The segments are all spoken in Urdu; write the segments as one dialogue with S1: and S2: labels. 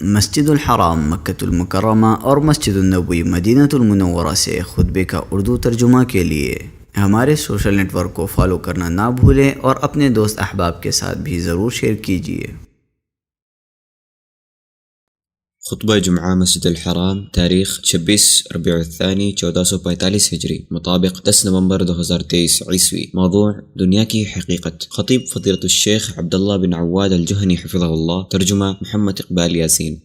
S1: مسجد الحرام مکۃ المکرمہ اور مسجد النبوی مدینہ المنورہ سے خطبے کا اردو ترجمہ کے لیے ہمارے سوشل نیٹ ورک کو فالو کرنا نہ بھولیں اور اپنے دوست احباب کے ساتھ بھی ضرور شیئر کیجیے۔
S2: خطبہ جمعہ مسجد الحرام، تاریخ 26 ربیع الثانی 1445 ہجری، مطابق 10 نومبر 2023 عیسوی۔ موضوع: دنیا کی حقیقت۔ خطیب فضیلۃ الشیخ عبداللہ بن عواد الجہنی حفظہ اللہ۔ ترجمہ محمد اقبال یاسین۔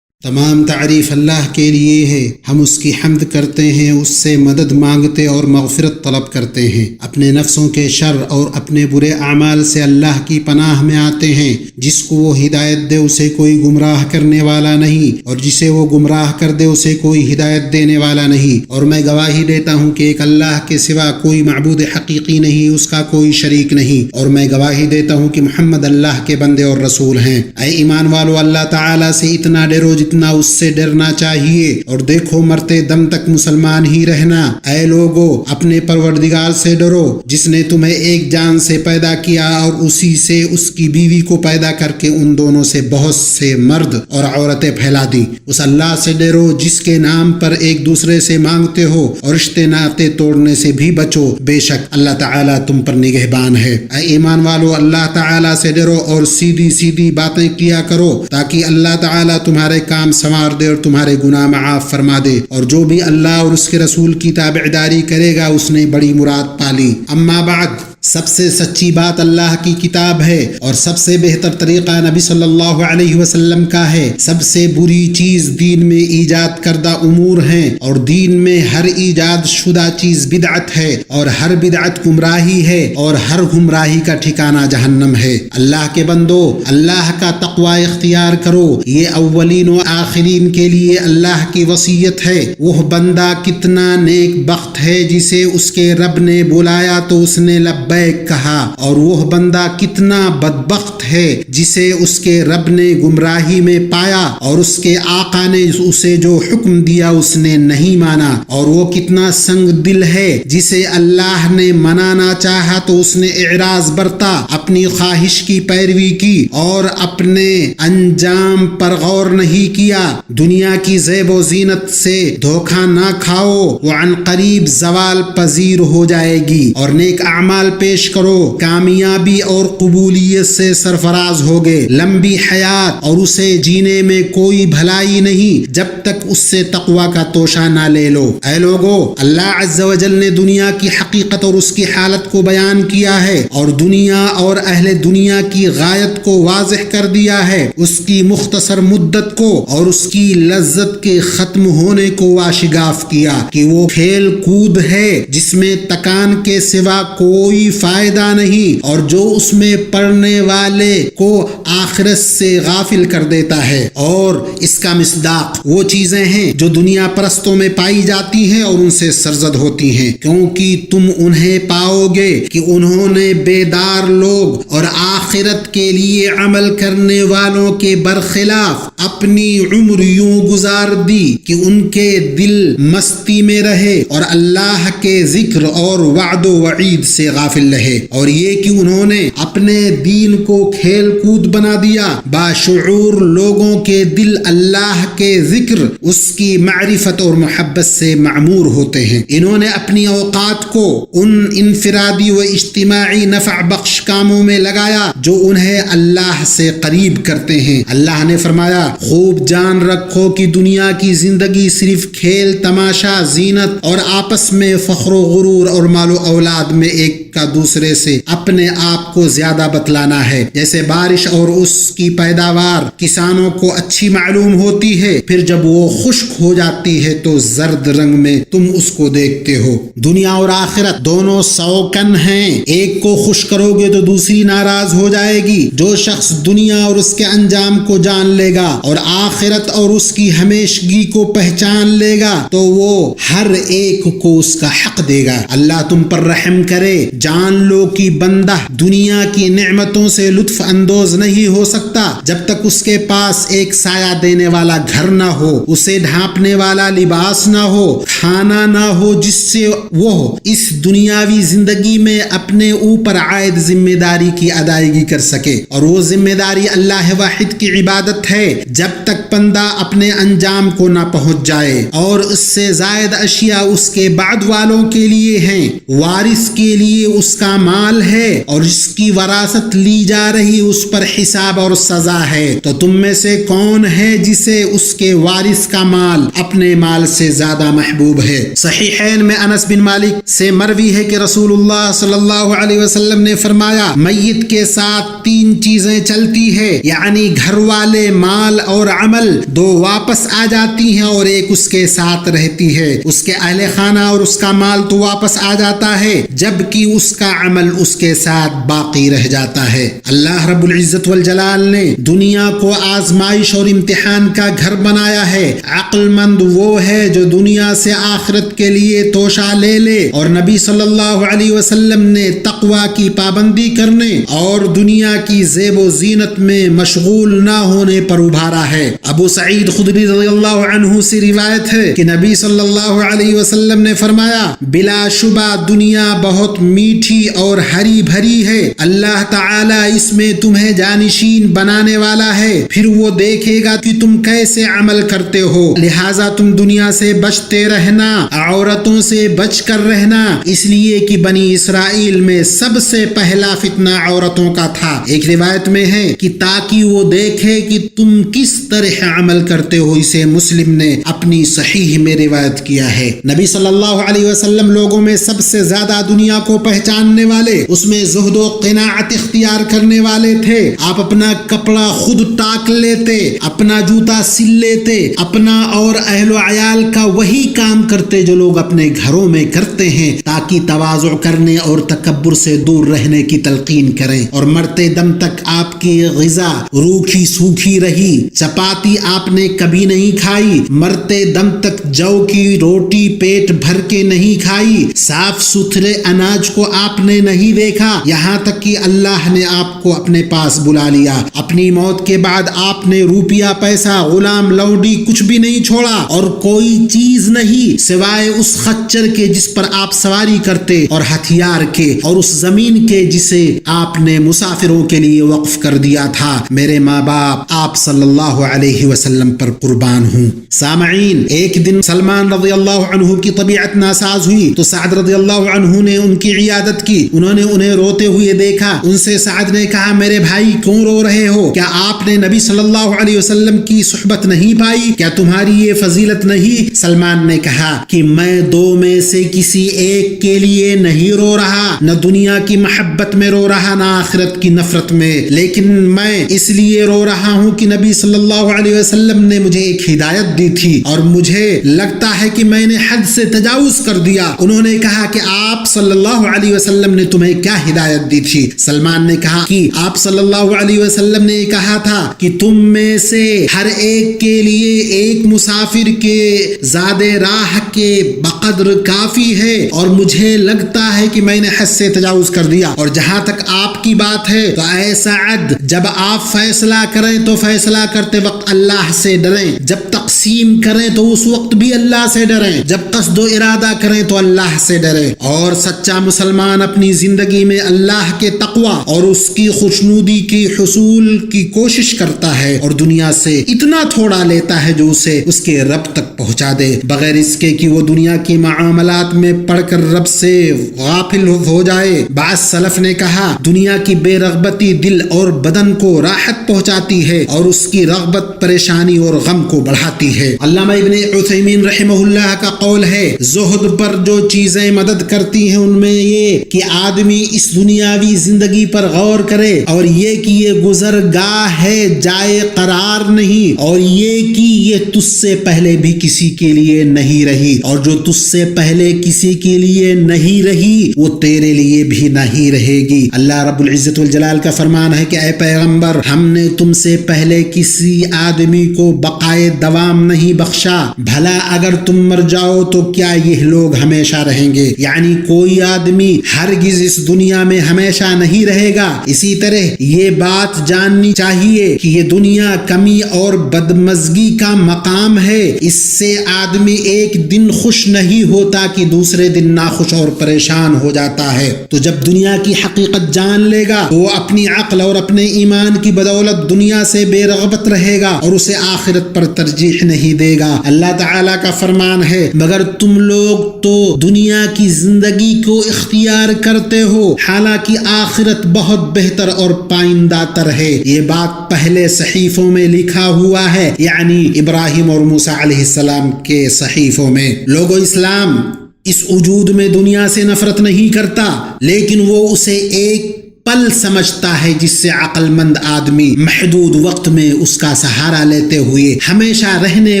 S3: تمام تعریف اللہ کے لیے ہے، ہم اس کی حمد کرتے ہیں، اس سے مدد مانگتے اور مغفرت طلب کرتے ہیں، اپنے نفسوں کے شر اور اپنے برے اعمال سے اللہ کی پناہ میں آتے ہیں۔ جس کو وہ ہدایت دے اسے کوئی گمراہ کرنے والا نہیں، اور جسے وہ گمراہ کر دے اسے کوئی ہدایت دینے والا نہیں۔ اور میں گواہی دیتا ہوں کہ ایک اللہ کے سوا کوئی معبود حقیقی نہیں، اس کا کوئی شریک نہیں، اور میں گواہی دیتا ہوں کہ محمد اللہ کے بندے اور رسول ہیں۔ اے ایمان والو، اللہ تعالیٰ سے اتنا ڈرو جتنا اس سے ڈرنا چاہیے، اور دیکھو مرتے دم تک مسلمان ہی رہنا۔ اے لوگو، اپنے پروردگار سے ڈرو جس نے تمہیں ایک جان سے پیدا کیا اور اسی سے اس کی بیوی کو پیدا کر کے ان دونوں سے بہت سے مرد اور عورتیں پھیلا دی۔ اس اللہ سے ڈرو جس کے نام پر ایک دوسرے سے مانگتے ہو، اور رشتے ناطے توڑنے سے بھی بچو، بے شک اللہ تعالیٰ تم پر نگہبان ہے۔ اے ایمان والو، اللہ تعالیٰ سے ڈرو اور سیدھی سیدھی باتیں کیا کرو تاکہ اللہ تعالیٰ تمہارے کام سنوار دے اور تمہارے گناہ معاف فرما دے، اور جو بھی اللہ اور اس کے رسول کی تابعداری کرے گا اس نے بڑی مراد پالی۔ اما بعد، سب سے سچی بات اللہ کی کتاب ہے، اور سب سے بہتر طریقہ نبی صلی اللہ علیہ وسلم کا ہے۔ سب سے بری چیز دین میں ایجاد کردہ امور ہیں، اور دین میں ہر ایجاد شدہ چیز بدعت ہے، اور ہر بدعت گمراہی ہے، اور ہر گمراہی کا ٹھکانہ جہنم ہے۔ اللہ کے بندو، اللہ کا تقوی اختیار کرو، یہ اولین و آخرین کے لیے اللہ کی وصیت ہے۔ وہ بندہ کتنا نیک بخت ہے جسے اس کے رب نے بلایا تو اس نے لبیک کہا، اور وہ بندہ کتنا بدبخت ہے جسے اس کے رب نے گمراہی میں پایا اور اس کے آقا نے اسے جو حکم دیا اس نے نہیں مانا۔ اور وہ کتنا سنگ دل ہے جسے اللہ نے منانا چاہا تو اس نے اعراض برتا، اپنی خواہش کی پیروی کی اور اپنے انجام پر غور نہیں کیا۔ دنیا کی زیب و زینت سے دھوکہ نہ کھاؤ، وہ عن قریب زوال پذیر ہو جائے گی، اور نیک اعمال پیش کرو، کامیابی اور قبولیت سے سرفراز ہوگے۔ لمبی حیات اور اسے جینے میں کوئی بھلائی نہیں جب تک اس سے تقوی کا توشہ نہ لے لو۔ اے لوگو، اللہ عز و جل نے دنیا کی حقیقت اور اس کی حالت کو بیان کیا ہے، اور دنیا اور اہل دنیا کی غایت کو واضح کر دیا ہے، اس کی مختصر مدت کو اور اس کی لذت کے ختم ہونے کو واشگاف کیا کہ وہ کھیل کود ہے جس میں تکان کے سوا کوئی فائدہ نہیں، اور جو اس میں پڑھنے والے کو آخرت سے غافل کر دیتا ہے۔ اور اس کا مصداق وہ چیزیں ہیں جو دنیا پرستوں میں پائی جاتی ہیں اور ان سے سرزد ہوتی ہیں، کیونکہ تم انہیں پاؤ گے کہ انہوں نے بیدار لوگ اور آخرت کے لیے عمل کرنے والوں کے برخلاف اپنی عمر یوں گزار دی کہ ان کے دل مستی میں رہے اور اللہ کے ذکر اور وعد و وعید سے غافل رہے، اور یہ کہ انہوں نے اپنے دین کو کھیل کود بنا دیا۔ باشعور لوگوں کے دل اللہ کے ذکر، اس کی معرفت اور محبت سے معمور ہوتے ہیں۔ انہوں نے اپنی اوقات کو ان انفرادی و اجتماعی نفع بخش کاموں میں لگایا جو انہیں اللہ سے قریب کرتے ہیں۔ اللہ نے فرمایا، خوب جان رکھو کہ دنیا کی زندگی صرف کھیل تماشا، زینت اور آپس میں فخر و غرور اور مال و اولاد میں ایک کا دوسرے سے اپنے آپ کو زیادہ بتلانا ہے۔ جیسے بارش اور اس کی پیداوار کسانوں کو اچھی معلوم ہوتی ہے، پھر جب وہ خشک ہو جاتی ہے تو زرد رنگ میں تم اس کو دیکھتے ہو۔ دنیا اور آخرت دونوں سوکن ہیں، ایک کو خوش کرو گے تو دوسری ناراض ہو جائے گی۔ جو شخص دنیا اور اس کے انجام کو جان لے گا اور آخرت اور اس کی ہمیشگی کو پہچان لے گا تو وہ ہر ایک کو اس کا حق دے گا۔ اللہ تم پر رحم کرے، جان جان لو کہ بندہ دنیا کی نعمتوں سے لطف اندوز نہیں ہو سکتا جب تک اس کے پاس ایک سایہ دینے والا گھر نہ ہو، اسے ڈھانپنے والا لباس نہ ہو، کھانا نہ ہو جس سے وہ اس دنیاوی زندگی میں اپنے اوپر عائد ذمہ داری کی ادائیگی کر سکے۔ اور وہ ذمہ داری اللہ واحد کی عبادت ہے جب تک بندہ اپنے انجام کو نہ پہنچ جائے، اور اس سے زائد اشیاء اس کے بعد والوں کے لیے ہیں۔ وارث کے لیے اس کا مال ہے اور جس کی وراثت لی جا رہی اس پر حساب اور سزا ہے۔ تو تم میں سے کون ہے جسے اس کے وارث کا مال اپنے مال سے زیادہ محبوب ہے؟ صحیحین میں انس بن مالک سے مروی ہے کہ رسول اللہ صلی اللہ علیہ وسلم نے فرمایا، میت کے ساتھ 3 چیزیں چلتی ہے، یعنی گھر والے، مال اور عمل، 2 واپس آ جاتی ہیں اور ایک اس کے ساتھ رہتی ہے۔ اس کے اہل خانہ اور اس کا مال تو واپس آ جاتا ہے، جبکہ اس کا عمل اس کے ساتھ باقی رہ جاتا ہے۔ اللہ رب العزت والجلال نے دنیا کو آزمائش اور امتحان کا گھر بنایا ہے۔ عقل مند وہ ہے جو دنیا سے آخرت کے لیے توشہ لے لے، اور نبی صلی اللہ علیہ وسلم نے تقوی کی پابندی کرنے اور دنیا کی زیب و زینت میں مشغول نہ ہونے پر ابھارا ہے۔ ابو سعید خدری رضی اللہ عنہ سے روایت ہے کہ نبی صلی اللہ علیہ وسلم نے فرمایا، بلا شبہ دنیا بہت میٹھی اور ہری بھری ہے، اللہ تعالی اس میں تمہیں جانشین بنانے والا ہے، پھر وہ دیکھے گا کہ تم کیسے عمل کرتے ہو، لہٰذا تم دنیا سے بچتے رہنا، عورتوں سے بچ کر رہنا، اس لیے کہ بنی اسرائیل میں سب سے پہلا فتنہ عورتوں کا تھا۔ ایک روایت میں ہے کہ تاکہ وہ دیکھے کہ تم کس طرح عمل کرتے ہو، اسے مسلم نے اپنی صحیح میں روایت کیا ہے۔ نبی صلی اللہ علیہ وسلم لوگوں میں سب سے زیادہ دنیا کو پہچاننے والے، اس میں زہد و قناعت اختیار کرنے والے تھے۔ آپ اپنا کپڑا خود ٹاک لیتے، اپنا جوتا سل لیتے، اپنا اور اہل و عیال کا وہی کام کرتے جو لوگ اپنے گھروں میں کرتے ہیں، تاکہ تواضع کرنے اور تکبر سے دور رہنے کی تلقین کریں۔ اور مرتے دم تک آپ کی غذا روکھی سوکھی رہی، چپاتی آپ نے کبھی نہیں کھائی، مرتے دم تک جو کی روٹی پیٹ بھر کے نہیں کھائی، صاف ستھرے اناج کو آپ نے نہیں دیکھا، یہاں تک کہ اللہ نے آپ کو اپنے پاس بلا لیا۔ اپنی موت کے بعد آپ نے روپیہ پیسہ، غلام لوڈی کچھ بھی نہیں چھوڑا، اور کوئی چیز نہیں سوائے اس خچر کے جس پر آپ سواری کرتے، اور ہتھیار کے، اور اس زمین کے جسے آپ نے مسافروں کے لیے وقف کر دیا تھا۔ میرے ماں باپ آپ صلی اللہ علیہ وسلم پر قربان ہوں۔ سامعین، ایک دن سلمان رضی اللہ عنہ کی طبیعت ناساز ہوئی تو سعد رضی اللہ عنہ نے ان کی عیادت کی۔ انہوں نے انہیں روتے ہوئے دیکھا۔ ان سے سعد نے کہا، میرے بھائی کیوں رو رہے ہو؟ کیا آپ نے نبی صلی اللہ علیہ وسلم کی صحبت نہیں پائی؟ کیا تمہاری یہ فضیلت نہیں؟ سلمان نے کہا کہ میں 2 میں سے کسی ایک کے لیے نہیں رو رہا، نہ دنیا کی محبت میں رو رہا، نہ آخرت کی نفرت میں، لیکن میں اس لیے رو رہا ہوں کہ نبی صلی اللہ علیہ وسلم نے مجھے ایک ہدایت دی تھی اور مجھے لگتا ہے کہ میں نے حد سے تجاوز کر دیا۔ انہوں نے کہا کہ آپ صلی اللہ علیہ وسلم نے تمہیں کیا ہدایت دی تھی؟ سلمان نے کہا کہ آپ صلی اللہ علیہ وسلم نے کہا تھا کہ تم میں سے ہر ایک کے لیے ایک مسافر کے زاد راہ کے بقدر کافی ہے، اور مجھے لگتا ہے کہ میں نے حد سے تجاوز کر دیا۔ اور جہاں تک آپ کی بات ہے تو اے سعد، جب آپ فیصلہ کریں تو فیصلہ کرتے وقت اللہ سے ڈریں، جب تقسیم کریں تو اس وقت بھی اللہ سے ڈریں، جب قصد و ارادہ کریں تو اللہ سے ڈریں۔ اور سچا مسلمان اپنی زندگی میں اللہ کے تقوی اور اس کی خوشنودی کی حصول کی کوشش کرتا ہے، اور دنیا سے اتنا تھوڑا لیتا ہے جو اسے اس کے رب تک پہنچا دے، بغیر اس کے کہ وہ دنیا کی معاملات میں پڑھ کر رب سے غافل ہو جائے۔ بعض سلف نے کہا، دنیا کی بے رغبتی دل اور بدن کو راحت پہنچاتی ہے اور اس کی رغبت پریشانی اور غم کو بڑھاتی ہے۔ علامہ ابن عثیمین رحمہ اللہ کا قول ہے، زہد پر جو چیزیں مدد کرتی ہیں ان میں یہ کہ آدمی اس دنیاوی زندگی پر غور کرے، اور یہ کہ یہ گزرگاہ ہے، جائے قرار نہیں، اور یہ کہ یہ تجھ سے پہلے بھی کسی کسی کے لیے نہیں رہی، اور جو تجھ سے پہلے کسی کے لیے نہیں رہی وہ تیرے لیے بھی نہیں رہے گی۔ اللہ رب العزت والجلال کا فرمان ہے کہ اے پیغمبر، ہم نے تم سے پہلے کسی آدمی کو بقائے دوام نہیں بخشا، بھلا اگر تم مر جاؤ تو کیا یہ لوگ ہمیشہ رہیں گے؟ یعنی کوئی آدمی ہرگز اس دنیا میں ہمیشہ نہیں رہے گا۔ اسی طرح یہ بات جاننی چاہیے کہ یہ دنیا کمی اور بدمزگی کا مقام ہے، اس سے آدمی ایک دن خوش نہیں ہوتا کہ دوسرے دن ناخوش اور پریشان ہو جاتا ہے۔ تو جب دنیا کی حقیقت جان لے گا وہ اپنی عقل اور اپنے ایمان کی بدولت دنیا سے بے رغبت رہے گا اور اسے آخرت پر ترجیح نہیں دے گا۔ اللہ تعالیٰ کا فرمان ہے مگر تم لوگ تو دنیا کی زندگی کو اختیار کرتے ہو، حالانکہ آخرت بہت بہتر اور پائندہ تر ہے۔ یہ بات پہلے صحیفوں میں لکھا ہوا ہے، یعنی ابراہیم اور موسیٰ علیہ السلام کے صحیفوں میں۔ لوگو اسلام اس وجود میں دنیا سے نفرت نہیں کرتا، لیکن وہ اسے ایک پل سمجھتا ہے جس سے عقل مند آدمی محدود وقت میں اس کا سہارا لیتے ہوئے ہمیشہ رہنے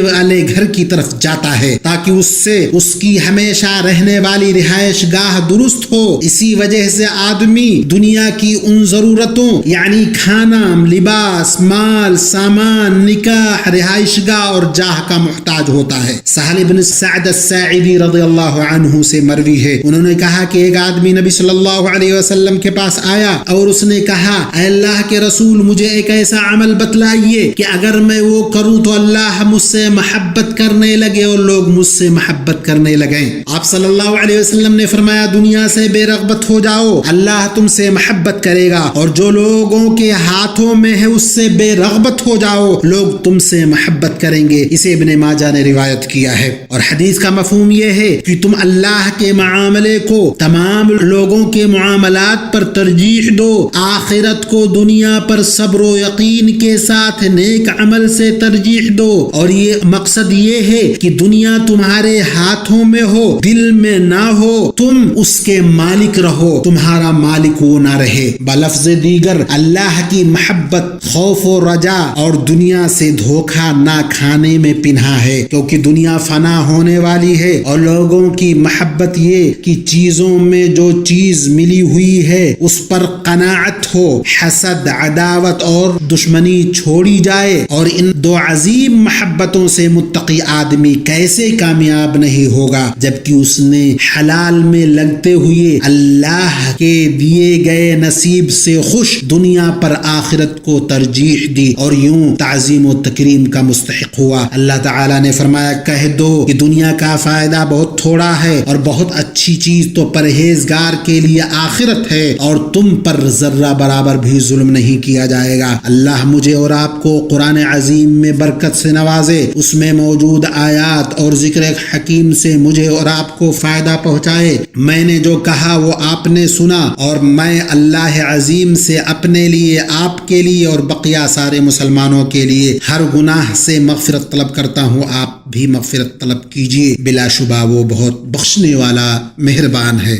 S3: والے گھر کی طرف جاتا ہے تاکہ اس سے اس کی ہمیشہ رہنے والی رہائش گاہ درست ہو۔ اسی وجہ سے آدمی دنیا کی ان ضرورتوں یعنی کھانا، لباس، مال، سامان، نکاح، رہائش گاہ اور جاہ کا محتاج ہوتا ہے۔ سہل بن سعد الساعدی رضی اللہ عنہ سے مروی ہے، انہوں نے کہا کہ ایک آدمی نبی صلی اللہ علیہ وسلم کے پاس آیا اور اس نے کہا اے اللہ کے رسول، مجھے ایک ایسا عمل بتلائیے کہ اگر میں وہ کروں تو اللہ مجھ سے محبت کرنے لگے اور لوگ مجھ سے محبت کرنے لگیں۔ آپ صلی اللہ علیہ وسلم نے فرمایا دنیا سے بے رغبت ہو جاؤ، اللہ تم سے محبت کرے گا، اور جو لوگوں کے ہاتھوں میں ہے اس سے بے رغبت ہو جاؤ، لوگ تم سے محبت کریں گے۔ اسے ابن ماجہ نے روایت کیا ہے۔ اور حدیث کا مفہوم یہ ہے کہ تم اللہ کے معاملے کو تمام لوگوں کے معاملات پر ترجیح دو، آخرت کو دنیا پر صبر و یقین کے ساتھ نیک عمل سے ترجیح دو، اور یہ مقصد یہ ہے کہ دنیا تمہارے ہاتھوں میں ہو، دل میں نہ ہو، تم اس کے مالک رہو، تمہارا مالک وہ نہ رہے۔ بلفظ دیگر اللہ کی محبت خوف و رجا اور دنیا سے دھوکہ نہ کھانے میں پنہا ہے، کیونکہ دنیا فنا ہونے والی ہے، اور لوگوں کی محبت یہ کہ چیزوں میں جو چیز ملی ہوئی ہے اس پر قناعت ہو، حسد، عداوت اور دشمنی چھوڑی جائے، اور ان دو عظیم محبتوں سے متقی آدمی کیسے کامیاب نہیں ہوگا جبکہ اس نے حلال میں لگتے ہوئے اللہ کے دیے گئے نصیب سے خوش دنیا پر آخرت کو ترجیح دی اور یوں تعظیم و تکریم کا مستحق ہوا۔ اللہ تعالیٰ نے فرمایا کہہ دو کہ دنیا کا فائدہ بہت تھوڑا ہے اور بہت اچھی چیز تو پرہیزگار کے لیے آخرت ہے، اور تم پر ذرہ برابر بھی ظلم نہیں کیا جائے گا۔ اللہ مجھے اور آپ کو قرآن عظیم میں برکت سے نوازے، اس میں موجود آیات اور ذکر حکیم سے مجھے اور آپ کو فائدہ پہنچائے۔ میں نے جو کہا وہ آپ نے سنا، اور میں اللہ عظیم سے اپنے لیے، آپ کے لیے اور بقیہ سارے مسلمانوں کے لیے ہر گناہ سے مغفرت طلب کرتا ہوں۔ آپ بھی مغفرت طلب کیجیے، بلا شبہ وہ بہت بخشنے والا مہربان ہے۔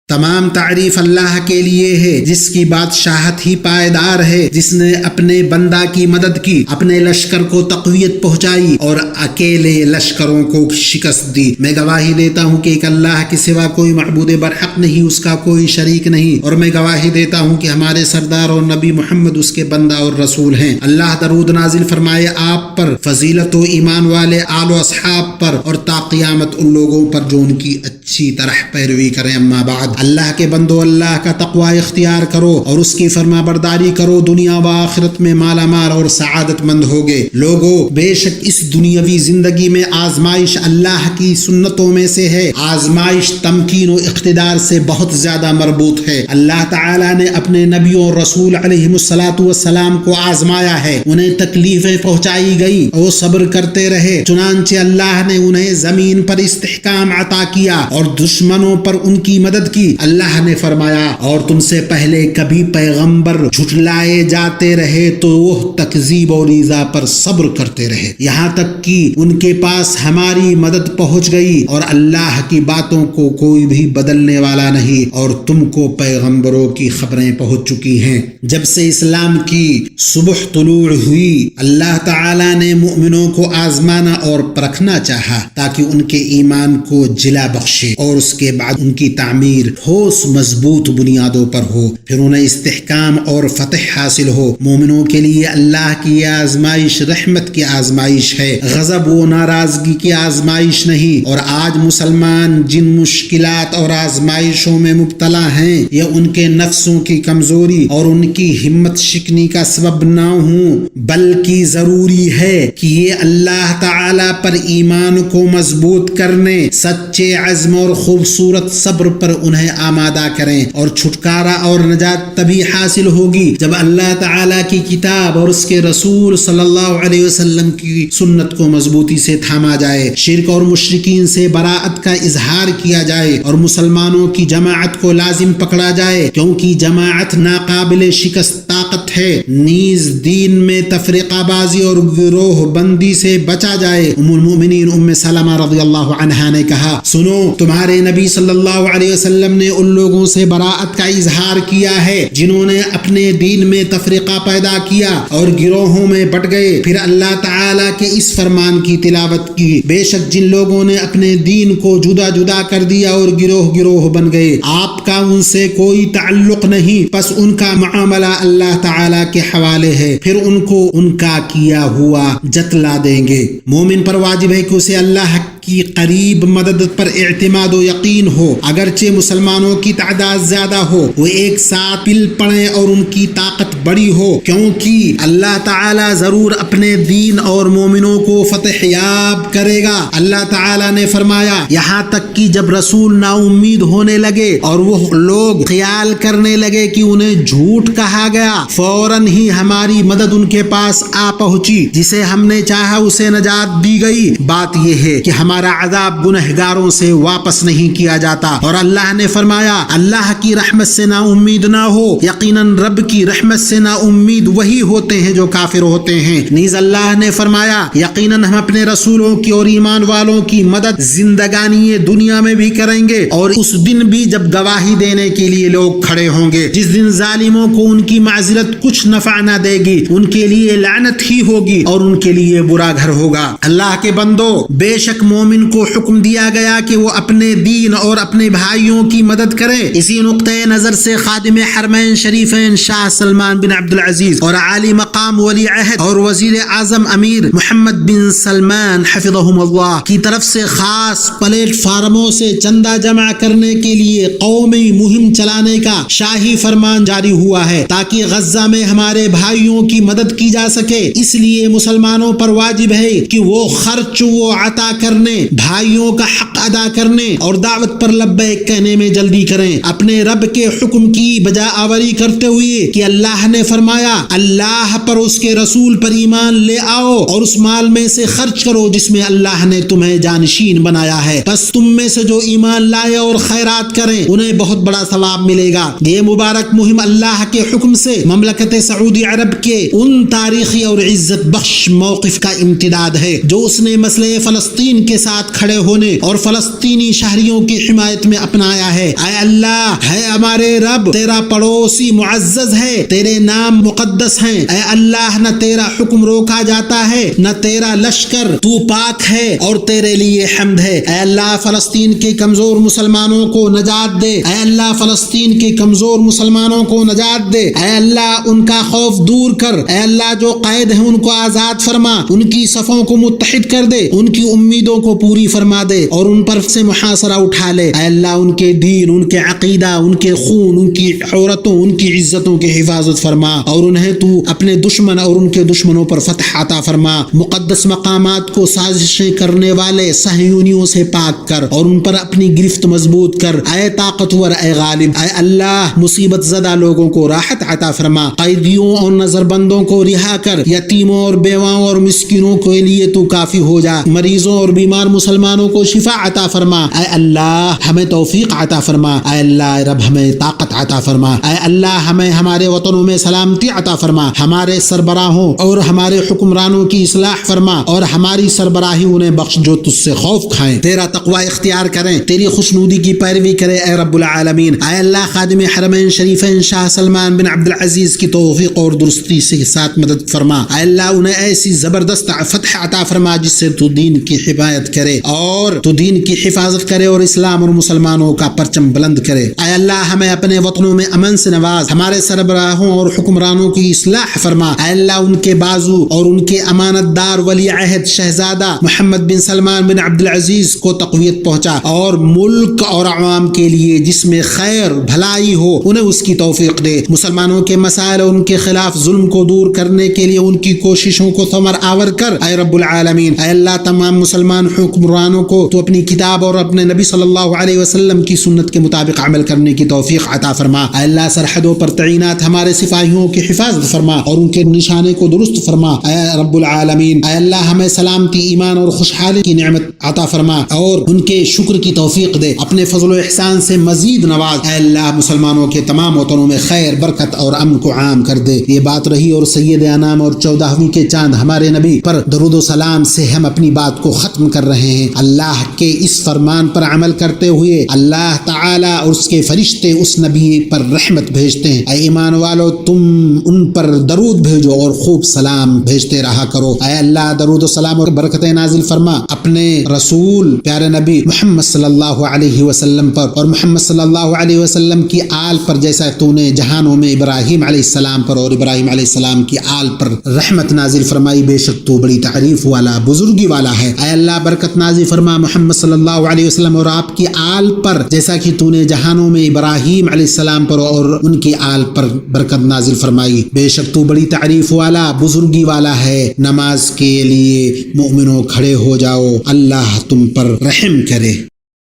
S3: تمام تعریف اللہ کے لیے ہے جس کی بادشاہت ہی پائیدار ہے، جس نے اپنے بندہ کی مدد کی، اپنے لشکر کو تقویت پہنچائی اور اکیلے لشکروں کو شکست دی۔ میں گواہی دیتا ہوں کہ ایک اللہ کے سوا کوئی معبود برحق نہیں، اس کا کوئی شریک نہیں، اور میں گواہی دیتا ہوں کہ ہمارے سردار اور نبی محمد اس کے بندہ اور رسول ہیں۔ اللہ درود نازل فرمائے آپ پر، فضیلت و ایمان والے آل و اصحاب پر، اور تا قیامت ان لوگوں پر جو ان کی اچھی طرح پیروی کریں۔ اما بعد، اللہ کے بندو، اللہ کا تقوی اختیار کرو اور اس کی فرما برداری کرو، دنیا و آخرت میں مالا مال اور سعادت مند ہوگے۔ لوگو، بے شک اس دنیاوی زندگی میں آزمائش اللہ کی سنتوں میں سے ہے۔ آزمائش تمکین و اقتدار سے بہت زیادہ مربوط ہے۔ اللہ تعالیٰ نے اپنے نبیوں اور رسول علیہ السلام کو آزمایا ہے، انہیں تکلیفیں پہنچائی گئی، وہ صبر کرتے رہے، چنانچہ اللہ نے انہیں زمین پر استحکام عطا کیا اور دشمنوں پر ان کی مدد کی، اللہ نے فرمایا اور تم سے پہلے کبھی پیغمبر جھٹلائے جاتے رہے تو وہ تکذیب اور ایذا پر صبر کرتے رہے، یہاں تک کہ ان کے پاس ہماری مدد پہنچ گئی، اور اللہ کی باتوں کو کوئی بھی بدلنے والا نہیں، اور تم کو پیغمبروں کی خبریں پہنچ چکی ہیں۔ جب سے اسلام کی صبح طلوع ہوئی، اللہ تعالی نے مومنوں کو آزمانا اور پرکھنا چاہا تاکہ ان کے ایمان کو جلا بخشے اور اس کے بعد ان کی تعمیر ٹھوس مضبوط بنیادوں پر ہو، پھر انہیں استحکام اور فتح حاصل ہو۔ مومنوں کے لیے اللہ کی یہ آزمائش رحمت کی آزمائش ہے، غضب و ناراضگی کی آزمائش نہیں، اور آج مسلمان جن مشکلات اور آزمائشوں میں مبتلا ہیں یہ ان کے نفسوں کی کمزوری اور ان کی ہمت شکنی کا سبب نہ ہوں، بلکہ ضروری ہے کہ یہ اللہ تعالی پر ایمان کو مضبوط کرنے، سچے عزم اور خوبصورت صبر پر انہیں آمادہ کریں، اور چھٹکارا اور نجات تبھی حاصل ہوگی جب اللہ تعالی کی کتاب اور اس کے رسول صلی اللہ علیہ وسلم کی سنت کو مضبوطی سے تھاما جائے، شرک اور مشرکین سے براءت کا اظہار کیا جائے، اور مسلمانوں کی جماعت کو لازم پکڑا جائے، کیونکہ جماعت ناقابل شکست طاقت ہے، نیز دین میں تفرقہ بازی اور گروہ بندی سے بچا جائے۔ ام المؤمنین ام سلمہ رضی اللہ عنہا نے کہا، سنو، تمہارے نبی صلی اللہ علیہ وسلم نے ان لوگوں سے براءت کا اظہار کیا ہے جنہوں نے اپنے دین میں تفرقہ پیدا کیا اور گروہوں میں بٹ گئے، پھر اللہ تعالیٰ کے اس فرمان کی تلاوت کی، بے شک جن لوگوں نے اپنے دین کو جدا جدا کر دیا اور گروہ گروہ بن گئے، آپ کا ان سے کوئی تعلق نہیں، پس ان کا معاملہ اللہ تعالیٰ کے حوالے ہے، پھر ان کو ان کا کیا ہوا جتلا دیں گے۔ مومن پر واجب ہے کہ اسے اللہ کی قریب مدد پر اعتماد و یقین ہو، اگرچہ مسلمانوں کی تعداد زیادہ ہو، وہ ایک ساتھ پل پڑیں اور ان کی طاقت بڑی ہو، کیونکہ اللہ تعالیٰ ضرور اپنے دین اور مومنوں کو فتح یاب کرے گا۔ اللہ تعالیٰ نے فرمایا، یہاں تک کہ جب رسول نا امید ہونے لگے اور وہ لوگ خیال کرنے لگے کہ انہیں جھوٹ کہا گیا، فوراً ہی ہماری مدد ان کے پاس آ پہنچی، جسے ہم نے چاہا اسے نجات دی گئی۔ بات یہ ہے کہ ہمارا عذاب گنہگاروں سے واپس نہیں کیا جاتا، اور اللہ نے فرمایا، اللہ کی رحمت سے نا امید نہ ہو، یقیناً رب کی رحمت سے نا امید وہی ہوتے ہیں جو کافر ہوتے ہیں۔ نیز اللہ نے فرمایا، یقیناً ہم اپنے رسولوں کی اور ایمان والوں کی مدد زندگانی دنیا میں بھی کریں گے، اور اس دن بھی جب گواہی دینے کے لیے لوگ کھڑے ہوں گے، جس دن ظالموں کو ان کی معذرت کچھ نفع نہ دے گی، ان کے لیے لعنت ہی ہوگی اور ان کے لیے برا گھر ہوگا۔ اللہ کے بندو، بے شک مومن کو حکم دیا گیا کہ وہ اپنے دین اور اپنے بھائیوں کی مدد کرے۔ اسی نقطۂ نظر سے خادم حرمین شریفین شاہ سلمان بن عبد العزیز اور عالی مقام ولی عہد اور وزیر اعظم امیر محمد بن سلمان حفظہم اللہ کی طرف سے خاص پلیٹ فارموں سے چندہ جمع کرنے کے لیے قومی مہم چلانے کا شاہی فرمان جاری ہوا ہے، تاکہ غزہ میں ہمارے بھائیوں کی مدد کی جا سکے۔ اس لیے مسلمانوں پر واجب ہے کہ وہ خرچ و عطا کرنے، بھائیوں کا حق ادا کرنے اور دعوت پر لبیک کہنے میں جلدی کریں، اپنے رب کے حکم کی بجا آوری کرتے ہوئے کہ اللہ نے فرمایا، اللہ پر اس کے رسول پر ایمان لے آؤ اور اس مال میں سے خرچ کرو جس میں اللہ نے تمہیں جانشین بنایا ہے، بس تم میں سے جو ایمان لائے اور خیرات کریں انہیں بہت بڑا ثواب ملے گا۔ یہ مبارک مہم اللہ کے حکم سے مملکت سعودی عرب کے ان تاریخی اور عزت بخش موقف کا امتداد ہے جو اس نے مسئلہ فلسطین کے ساتھ کھڑے ہونے اور فلسطینی شہریوں کی حمایت میں اپنایا ہے۔ اے اللہ، ہے ہمارے رب، تیرا پڑوسی معزز ہے، تیرے نام مقدس ہیں، اے اللہ، نہ تیرا حکم روکا جاتا ہے نہ تیرا لشکر، تو پاک ہے اور تیرے لیے حمد ہے۔ اے اللہ، فلسطین کے کمزور مسلمانوں کو نجات دے، اے اللہ، فلسطین کے کمزور مسلمانوں کو نجات دے، اے اللہ، ان کا خوف دور کر، اے اللہ، جو قید ہیں ان کو آزاد فرما، ان کی صفوں کو متحد کر دے، ان کی امیدوں کو پوری فرما دے اور ان پر سے محاصرہ اٹھا لے۔ اے اللہ، ان کے دین، ان کے عقیدہ، ان کے خون، ان کی عورتوں، ان کی عزتوں کی حفاظت فرما اور انہیں تو اپنے دشمن اور ان کے دشمنوں پر فتح عطا فرما، مقدس مقامات کو سازشیں کرنے والے صہیونیوں سے پاک کر اور ان پر اپنی گرفت مضبوط کر، اے طاقتور، اے غالب، اے اللہ مصیبت زدہ لوگوں کو راحت عطا فرما، قیدیوں اور نظر بندوں کو رہا کر، یتیموں اور بیواؤں اور مسکینوں کے لیے تو کافی ہو جا، مریضوں اور بیمار مسلمانوں کو شفا عطا فرما، اے اللہ ہمیں توفیق عطا فرما، اے اللہ رب ہمیں طاقت عطا فرما، اے اللہ ہمیں ہمارے وطنوں میں سلامتی عطا فرما، ہمارے سربراہوں اور ہمارے حکمرانوں کی اصلاح فرما اور ہماری سربراہی انہیں بخش جو تجھ سے خوف کھائیں، تیرا تقوی اختیار کریں، تیری خوشنودی کی پیروی کرے اے رب العالمین۔ اے اللہ خادم حرمین شریفین شاہ سلمان بن عبد العزیز کی توفیق اور درستی سے ساتھ مدد فرما، اے اللہ انہیں ایسی زبردست فتح عطا فرما جس سے تو دین کی حمایت کرے اور تو دین کی حفاظت کرے اور اسلام اور مسلمانوں کا پرچم بلند کرے۔ اے اللہ ہمیں اپنے وطنوں میں امن سے نواز، ہمارے سربراہوں اور حکمرانوں کی اصلاح فرما، اے اللہ ان کے بازو اور ان کے امانت دار ولی عہد شہزادہ محمد بن سلمان بن عبد العزیز کو تقویت پہنچا اور ملک اور عوام کے لیے جس میں خیر بھلائی ہو انہیں اس کی توفیق دے، مسلمانوں کے مسائل اور ان کے خلاف ظلم کو دور کرنے کے لیے ان کی کوششوں کو ثمر آور کر اے رب العالمین۔ اے اللہ تمام مسلمان حکمرانوں کو تو اپنی کتاب اور اپنے نبی صلی اللہ علیہ وسلم کی سنت کے مطابق عمل کرنے کی توفیق عطا فرما، اے اللہ سرحدوں پر تعینات ہمارے سپاہیوں کی حفاظت فرما اور ان کے نشانے کو درست فرما، اے رب العالمین۔ اے اللہ ہمیں سلامتی، ایمان اور خوشحالی کی نعمت عطا فرما اور ان کے شکر کی توفیق دے، اپنے فضل و احسان سے مزید نواز، اے اللہ مسلمانوں کے تمام وطنوں میں خیر، برکت اور امن کو عام کر دے۔ یہ بات رہی اور سید انام اور 14ویں کے چاند ہمارے نبی پر درود و سلام سے ہم اپنی بات کو ختم کر رہے ہیں۔ اللہ کے اس فرمان پر عمل کرتے ہوئے اللہ تعالی اور اس کے فرشتے اس نبی پر رحمت بھیجتے ہیں، اے ایمان والو تم ان پر درود بھیجو اور خوب سلام بھیجتے رہا کرو۔ اے اللہ درود و سلام اور برکتیں نازل فرما اپنے رسول پیارے نبی محمد صلی اللہ علیہ وسلم پر اور محمد صلی اللہ علیہ وسلم کی آل پر، جیسا تو نے جہانوں میں ابراہیم علیہ السلام پر اور ابراہیم علیہ السلام کی آل پر رحمت نازل فرمائی، بے شک تو بڑی تعریف والا بزرگی والا ہے۔ اے اللہ برکت نازل فرما محمد صلی اللہ علیہ وسلم اور آپ کی آل پر، جیسا کہ تو نے جہانوں میں ابراہیم علیہ السلام پر اور ان کی آل پر برکت نازل فرمائی، بے شک تو بڑی تعریف والا بزرگی والا ہے۔ نماز کے لیے مومنوں کھڑے ہو جاؤ، اللہ تم پر رحم کرے۔